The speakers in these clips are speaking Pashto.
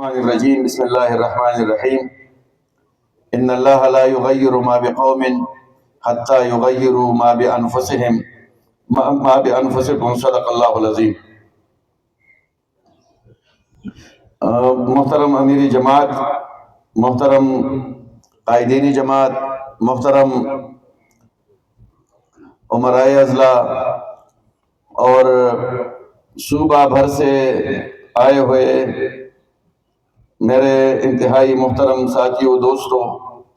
الشيطان الرجيم بسم الله الرحمن الرحيم إن الله لا يغير ما بقوم حتى يغيروا ما بأنفسهم ما بأنفسكم صدق الله العظيم. محترم امیر جماعت، محترم قائدین جماعت، محترم عمرائے اضلاع اور صوبہ بھر سے آئے ہوئے میرے انتہائی محترم ساتھیوں، دوستوں،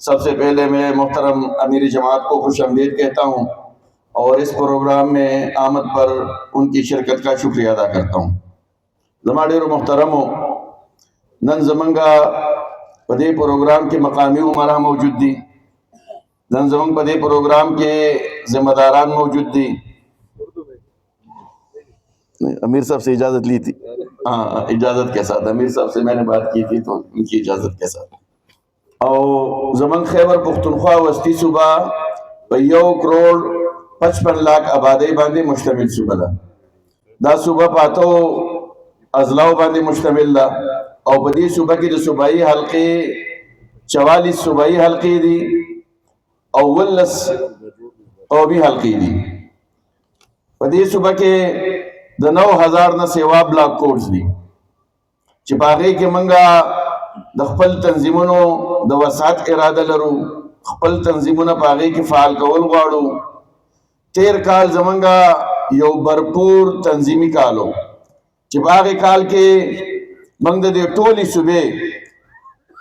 سب سے پہلے میں محترم امیر جماعت کو خوش آمدید کہتا ہوں اور اس پروگرام میں آمد پر ان کی شرکت کا شکریہ ادا کرتا ہوں. زماڈیرو محترمو، نن زمنگا پدے پروگرام کے مقامی عمرہ موجود دی، نن زمنگ پدے پروگرام کے ذمہ داران موجود دی. امیر صاحب سے اجازت لی تھی، اجازت کے ساتھ امیر صاحب سے میں نے بات کی تھی تو ان کی اجازت کے ساتھ. اور زمن خیبر پختونخوا وسطی صوبہ 1,55,00,000 آبادی باندې مشتمل صوبہ دا. دا صوبہ پاتو اضلاع باندې مشتمل دا او په دې صوبہ کې د صوبائی حلقې 44 صوبائی حلقې دي او 19 قومي حلقې دي. په دې صوبہ کې د 9,000 نه سیوا بلاک کوډز دي چې په هغې کې موږ د خپل تنظیمونو د وسعت اراده لرو، خپل تنظیمونه په هغې کې فعال کول غواړو. تیر کال زمونږ یو برپور تنظیمي کال و چې په هغې کال کې موږ د دې ټولې صوبې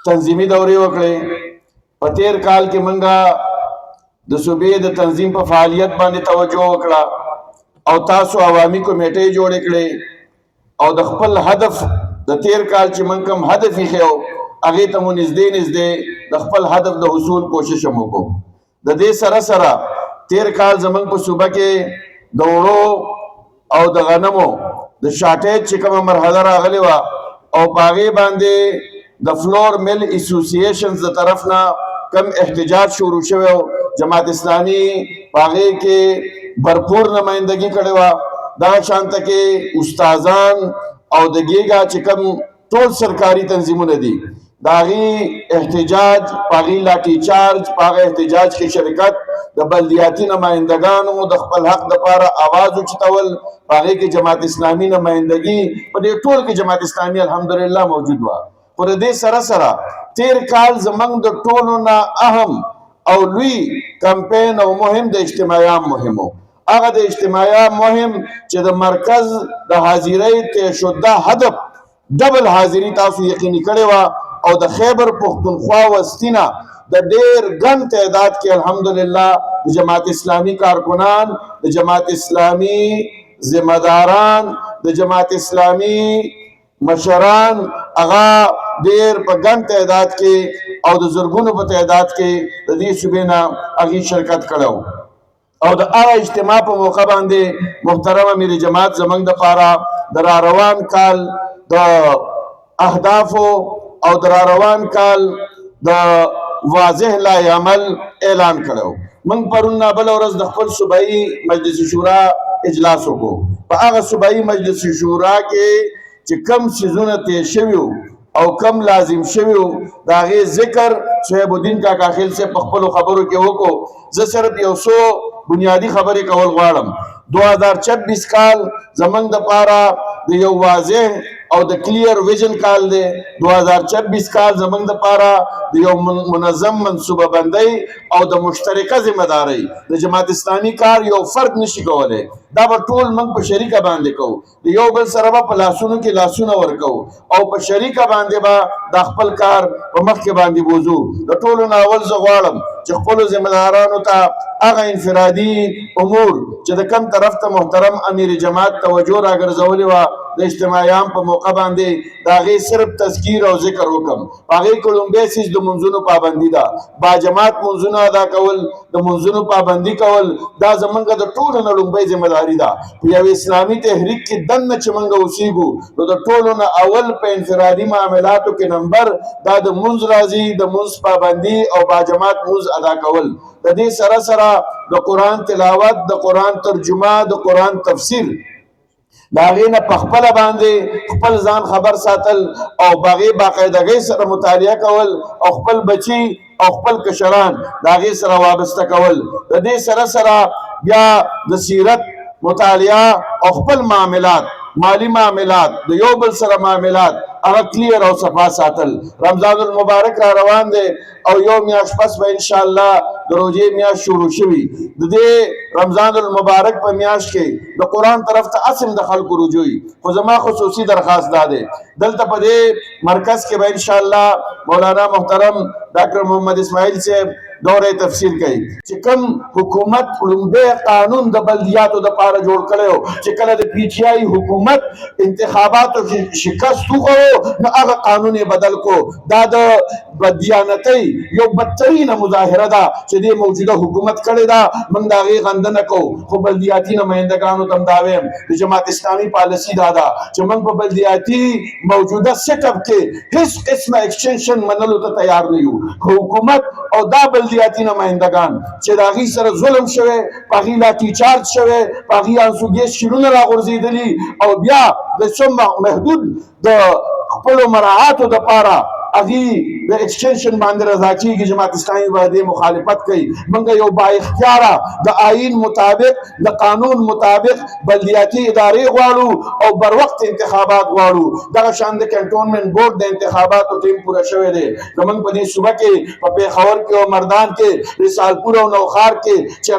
تنظیمي دورې وکړې. په تیر کال کې موږ د صوبې د تنظیم په فعالیت باندې توجه وکړه او تاسو عوامي کمیټې جوړې کړې او د خپل هدف د تیر کال چې موږ کوم هدف ایښی و هغې ته مو نږدې د خپل هدف د حصول کوشش هم وکړو. د دې سره سره تیر کال زموږ په صوبه کې د وړو او د غنمو د شارټیج چې کومه مرحله راغلې وه او په هغې باندې د فلور مل اسوسییشنز د طرف نه کم احتجاج شروع شوی و، جماعت اسلامي په هغې کې بھرپور نمائندگی کړې وه. دغه شانته کې استادان او د ګیګا چې کوم ټول سرکاري تنظیمونه دي د هغې احتجاج، په هغې لاټي چارج، په هغه احتجاج کې شرکت، د بلدیاتي نمائندګانو د خپل حق دپاره آواز اوچتول، په هغې کې جماعت اسلامي نمائندګي، په دې ټول کې جماعت اسلامي الحمدلله موجود وه. خو د دې سره سره تیر کال زموږ د ټولو نه اهم او لوی کمپین او مهم د اجتماعیان مهم و. هغه د اجتماعیان مهم چې د مرکز د حاضرۍ طے شده هدف ډبل حاضري تاسو یقیني کړې وه او د خیبر پختونخوا وسطي نه د ډېر ګڼ تعداد کې الحمدلله د جماعت اسلامي کارکنان، د جماعت اسلامي ذمہ داران، د جماعت اسلامي مشران هغه ډېر په ګڼ تعداد کې او د زرګونو په تعداد کې د دې صوبې نه هغې شرکت کړی او د هغه اجتماع په موقع باندې محترم امیر جماعت زموږ دپاره د راروان کال د اهدافو او د راروان کال د واضح لایحه عمل اعلان کړی. موږ پرون بله ورځ د خپل صوبایي مجلس شورا اجلاس وکړو. په هغه صوبایي مجلس شورا کې چې کم څیزونه تیر شوي او کم لازم شوي د هغې ذکر صحیب الدین کاکا خیل صاحب په خپلو خبرو کې وکړو. زه صرف یو څو بنیادی خبرې کول غواړم. 2026 کال زموږ دپاره د یو واضح او د کلیر ویژن کال دی. 2026 کال زموږ دپاره د یو منظم منصوبه بندۍ او د مشترکه ذمہ دارۍ د جماعت اسلامي کار یو فرد نشي کولی. دا به ټول موږ په شریکه باندې کوو، د یو بل سره به په لاسونو کې لاسونه ورکوو او په شریکه باندې به دا خپل کار په مخکې باندې بوځو. د ټولو نه اول زه غواړم چې خپلو ذمہ دارانو ته هغه انفرادي امور چې د کم طرف ته محترم امیر جماعت توجه راګرځولې وه د اجتماعیان په موقع باندې د هغې صرف تذکیر او ذکر وکړم. په هغې کې لومبی څیز د منځونو پابندي ده. باجماعت منځونه ادا کول، د منځونو پابندي کول دا زموږ د ټولو نه لومبۍ ذمہ داري ده. په یو اسلامي تحریک کې دننه چې موږ اوسېږو نو د ټولو نه اول په انفرادي معاملاتو کې نمبر دا د منځ راځي، د منځ پابندي او باجماعت منځ ادا کول. د دې سره سره د قرآن تلاوت، د قرآن ترجمه، د قرآن تفسیر د هغې نه په خپله باندې خپل ځان خبر ساتل او هغې باقاعدګۍ سره مطالعه کول او خپل بچي او خپل کشران د هغې سره وابسته کول. د دې سره سره بیا د سیرت مطالعه او خپل معاملات مالی معاملات د یو بل سره معاملات هغه کلیر او صفا ساتل. رمضان المبارک را روان دی او یو میاشت پس به انشاءالله د روژې میاشت شروع شوي. د دې رمضان المبارک په میاشت کې د قرآن طرف ته اصل د خلکو رجوع وي. خو زما خصوصي درخواست دا دی دلته په دې مرکز کې به انشاءالله مولانا محترم ډاکټر محمد اسماعیل صاحب دوره تفسیر کوي چې کوم حکومت لومبه قانون د بلدیاتو د پاره جوړ کړو چې کله د پی ټی آی حکومت انتخاباتو کې شکست وکړو نو هغه قانون یې بدل کو. دا د بدیانتۍ یو بدترینه مظاهره ده چې د موجوده حکومت کړې ده. موږ د هغې غندنه کوو خو بلدیاتي نمایندګانو ته هم دا وایم د جماعت اسلامي پالیسي دا ده چې موږ په بلدیاتي موجوده سیټ اپ کې هیڅ قسمه ایکسټنشن منلو ته تیار نه یو. حکومت او دا بلدیاتي نمایندگان چې د هغې سره ظلم شوی په هغې لاټي چارج شوی په هغې انسوګیز شیلونه راغورځېدلي او بیا د څو محدود د خپلو مراعاتو دپاره هغې د ایکسټنشن باندې رضا کېږي. جماعت اسلامي به دې مخالفت کوي. موږ یو با اختیاره د آئین مطابق د قانون مطابق بلدیاتي ادارې غواړو او بر وخت انتخابات غواړو. دغه شان د کنټونمنټ بورډ د انتخاباتو ټیم پوره شوی دی. زموږ په دې صوبه کې په پېښور کې او مردان کې رسالپور او نوښار کې چې